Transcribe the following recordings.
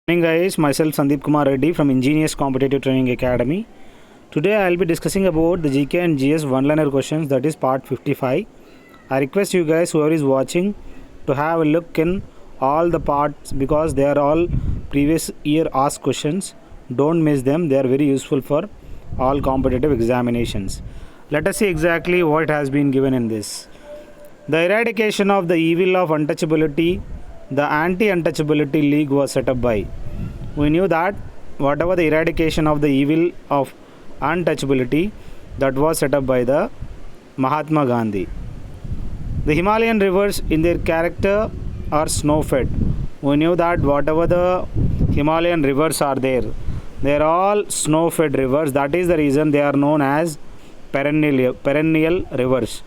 Morning guys, myself Sandeep Kumar Reddy from Ingenious Competitive Training Academy. Today I will be discussing about the GK and GS one-liner questions, that is part 55. I request you guys, whoever is watching, to have a look in all the parts because they are all previous year asked questions. Don't miss them, they are very useful for all competitive examinations. Let us see exactly what has been given in this. The eradication of the evil of untouchability, the Anti-Untouchability League was set up by. We knew that whatever the eradication of the evil of untouchability, that was set up by the Mahatma Gandhi. The Himalayan rivers in their character are snow-fed. We knew that whatever the Himalayan rivers are there, they are all snow-fed rivers. That is the reason they are known as perennial rivers.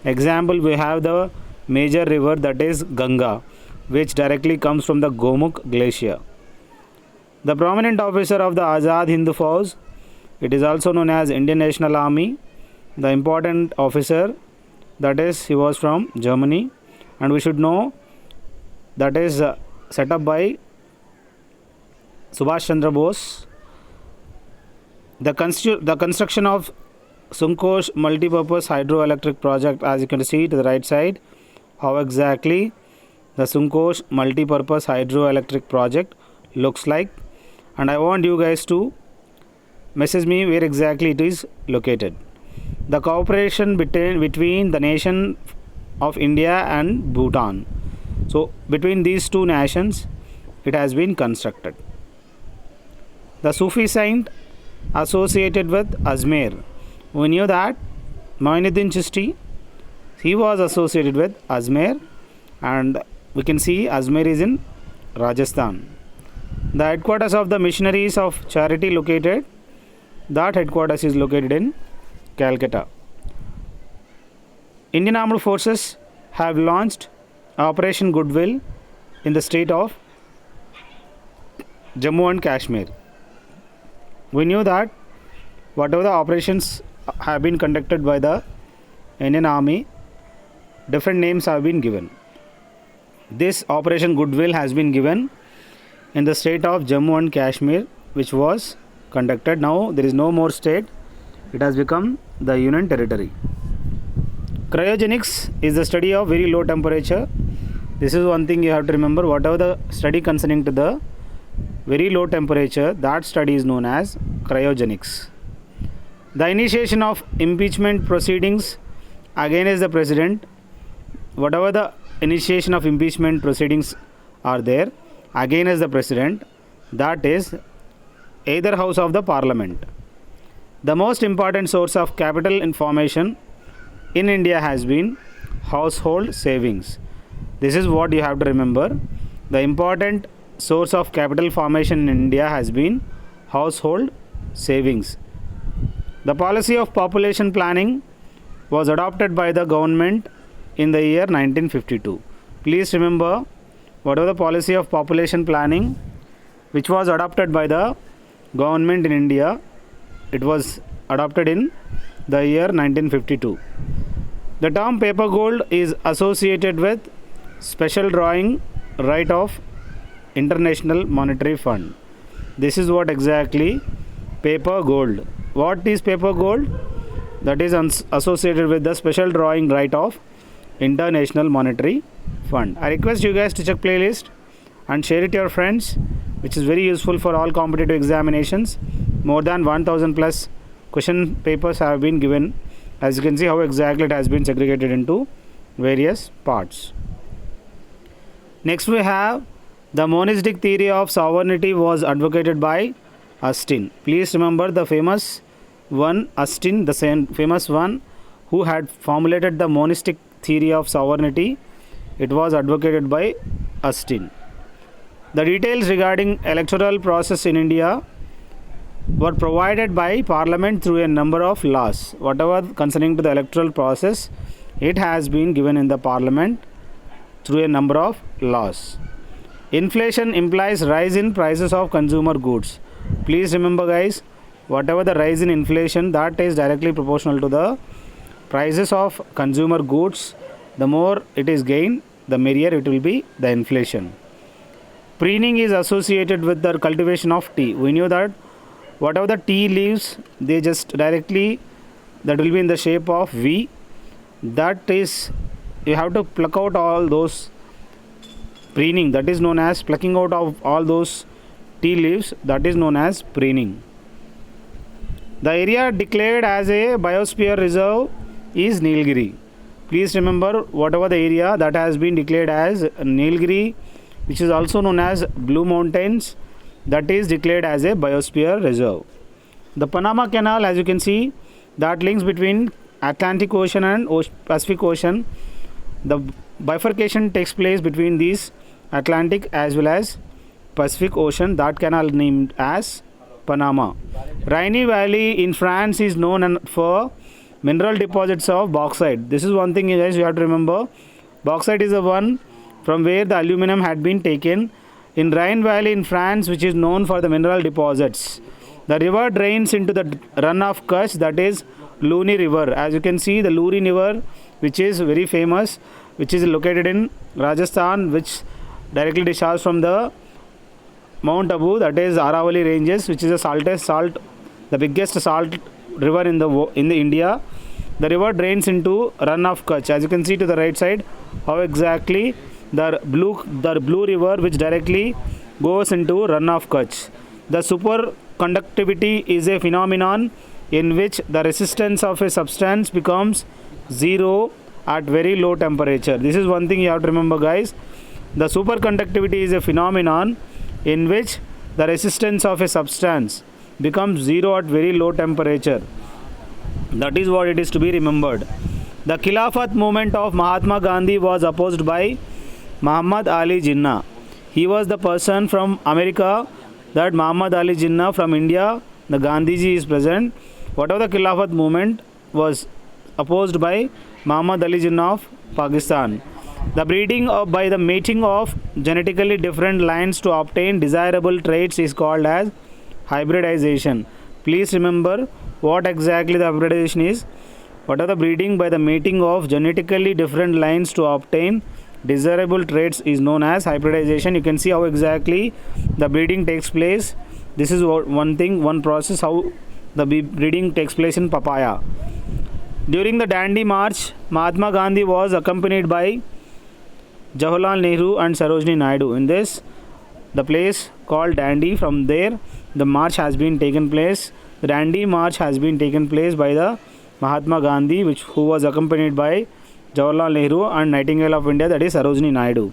Example, we have the major river, that is Ganga, which directly comes from the Gomukh glacier. The prominent officer of the Azad Hindu Fauj, it is also known as Indian National Army. The important officer, that is, he was from Germany, and we should know that is set up by Subhash Chandra Bose. The construction of Sunkosh multipurpose hydroelectric project, as you can see to the right side, how exactly the Sunkosh multipurpose hydroelectric project looks like, and I want you guys to message me where exactly it is located. The cooperation between the nation of India and Bhutan, so between these two nations it has been constructed. The Sufi saint associated with Ajmer, we knew that Moinuddin Chishti, he was associated with Ajmer, and we can see Ajmer is in Rajasthan. The headquarters of the Missionaries of Charity located, that headquarters is located in Calcutta. Indian Armed Forces have launched Operation Goodwill in the state of Jammu and Kashmir. We knew that whatever the operations have been conducted by the Indian Army, different names have been given. This Operation Goodwill has been given in the state of Jammu and Kashmir, which was conducted. Now there is no more state, it has become the Union Territory. Cryogenics is the study of very low temperature. This is one thing you have to remember. Whatever the study concerning to the very low temperature, that study is known as cryogenics. The initiation of impeachment proceedings against the president, whatever the initiation of impeachment proceedings are there against the president, that is either house of the parliament. The most important source of capital information in India has been household savings. This is what you have to remember. The important source of capital formation in India has been household savings. The policy of population planning was adopted by the government in the year 1952. Please remember, whatever the policy of population planning which was adopted by the government in India, it was adopted in the year 1952. The term paper gold is associated with special drawing right of International Monetary Fund. This is what exactly paper gold. What is paper gold? That is associated with the special drawing right of International Monetary Fund. I request you guys to check playlist and share it to your friends, which is very useful for all competitive examinations. More than 1000 plus question papers have been given. As you can see how exactly it has been segregated into various parts. Next we have the monistic theory of sovereignty was advocated by Austin. Please remember the famous one, Austin, the famous one who had formulated the monistic theory of sovereignty. It was advocated by Austin. The details regarding electoral process in India were provided by Parliament through a number of laws. Whatever concerning to the electoral process, it has been given in the Parliament through a number of laws. Inflation implies rise in prices of consumer goods. Please remember guys, whatever the rise in inflation, that is directly proportional to the prices of consumer goods. The more it is gained, the merrier it will be the inflation. Preening is associated with the cultivation of tea. We knew that whatever the tea leaves, they just directly, that will be in the shape of V. That is, you have to pluck out all those preening, that is known as plucking out of all those tea leaves, that is known as preening. The area declared as a biosphere reserve is Nilgiri. Please remember, whatever the area that has been declared as Nilgiri, which is also known as Blue Mountains, that is declared as a biosphere reserve. The Panama Canal, as you can see, that links between Atlantic Ocean and Pacific Ocean. The bifurcation takes place between these Atlantic as well as Pacific Ocean. That canal named as Panama. Rhine Valley in France is known for mineral deposits of bauxite. This is one thing, guys, you have to remember. Bauxite is the one from where the aluminum had been taken. In Rhine Valley in France, which is known for the mineral deposits, the river drains into the run of Kutch, that is Luni River. As you can see, the Luni River, which is very famous, which is located in Rajasthan, which directly discharges from the Mount Abu, that is Aravalli ranges, which is the biggest salt river in the India. The river drains into run of Kutch. As you can see to the right side, how exactly the blue river which directly goes into run of Kutch. The superconductivity is a phenomenon in which the resistance of a substance becomes zero at very low temperature. This is one thing you have to remember, guys. The superconductivity is a phenomenon in which the resistance of a substance becomes zero at very low temperature. That is what it is to be remembered. The Khilafat movement of Mahatma Gandhi was opposed by Muhammad Ali Jinnah. He was the person from America, that Muhammad Ali Jinnah from India, the Gandhiji is present. Whatever the Khilafat movement was opposed by Muhammad Ali Jinnah of Pakistan. The breeding by the mating of genetically different lines to obtain desirable traits is called as hybridization. Please remember what exactly the hybridization is. What are the breeding by the mating of genetically different lines to obtain desirable traits is known as hybridization. You can see how exactly the breeding takes place. This is one process how the breeding takes place in papaya. During the Dandi March, Mahatma Gandhi was accompanied by Jawaharlal Nehru and Sarojini Naidu. In this, the place called Dandi, from there the march has been taken place. The Dandi March has been taken place by the Mahatma Gandhi, who was accompanied by Jawaharlal Nehru and Nightingale of India, that is Sarojini Naidu.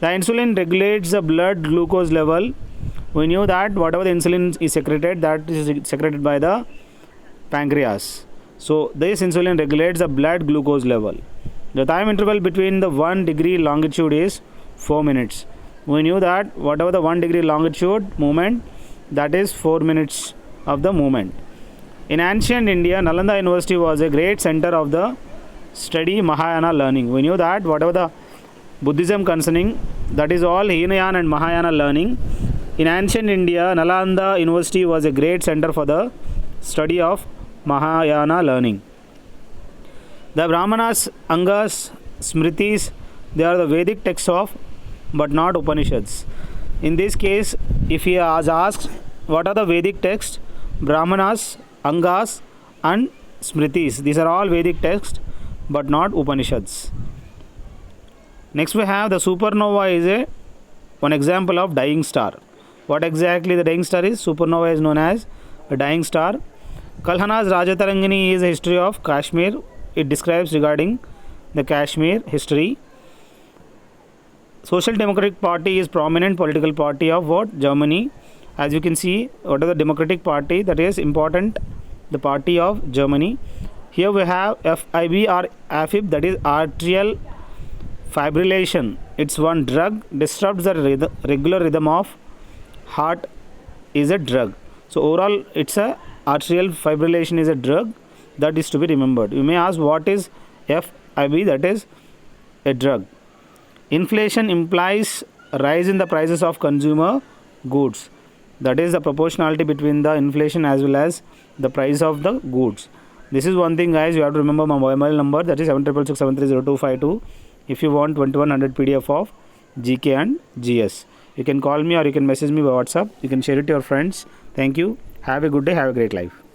The insulin regulates the blood glucose level. We knew that whatever the insulin is secreted, that is secreted by the pancreas. So this insulin regulates the blood glucose level. The time interval between the 1 degree longitude is 4 minutes. We knew that whatever the 1 degree longitude movement, that is 4 minutes of the movement. In ancient India, Nalanda University was a great center of the study Mahayana learning. We knew that whatever the Buddhism concerning, that is all Hinayana and Mahayana learning. In ancient India, Nalanda University was a great center for the study of Mahayana learning. The Brahmanas, Angas, Smritis, they are the Vedic texts of, but not Upanishads. In this case, if he is asked what are the Vedic texts, Brahmanas, Angas and Smritis, these are all Vedic texts but not Upanishads. Next we have the supernova is one example of dying star. What exactly the dying star is? Supernova is known as a dying star. Kalhana's Rajatarangini is a history of Kashmir. It describes regarding the Kashmir history. Social Democratic Party is prominent political party of what? Germany. As you can see, what is the Democratic Party? That is important, the party of Germany. Here we have FIB or AFib, that is arterial fibrillation. It's one drug, disrupts the regular rhythm of heart, is a drug. So overall, it's a arterial fibrillation is a drug that is to be remembered. You may ask what is FIB, that is a drug. Inflation implies rise in the prices of consumer goods. That is the proportionality between the inflation as well as the price of the goods. This is one thing, guys, you have to remember my mobile number, that is 7667302252 if you want 2100 PDF of GK and GS. You can call me or you can message me by WhatsApp. You can share it to your friends. Thank you. Have a good day. Have a great life.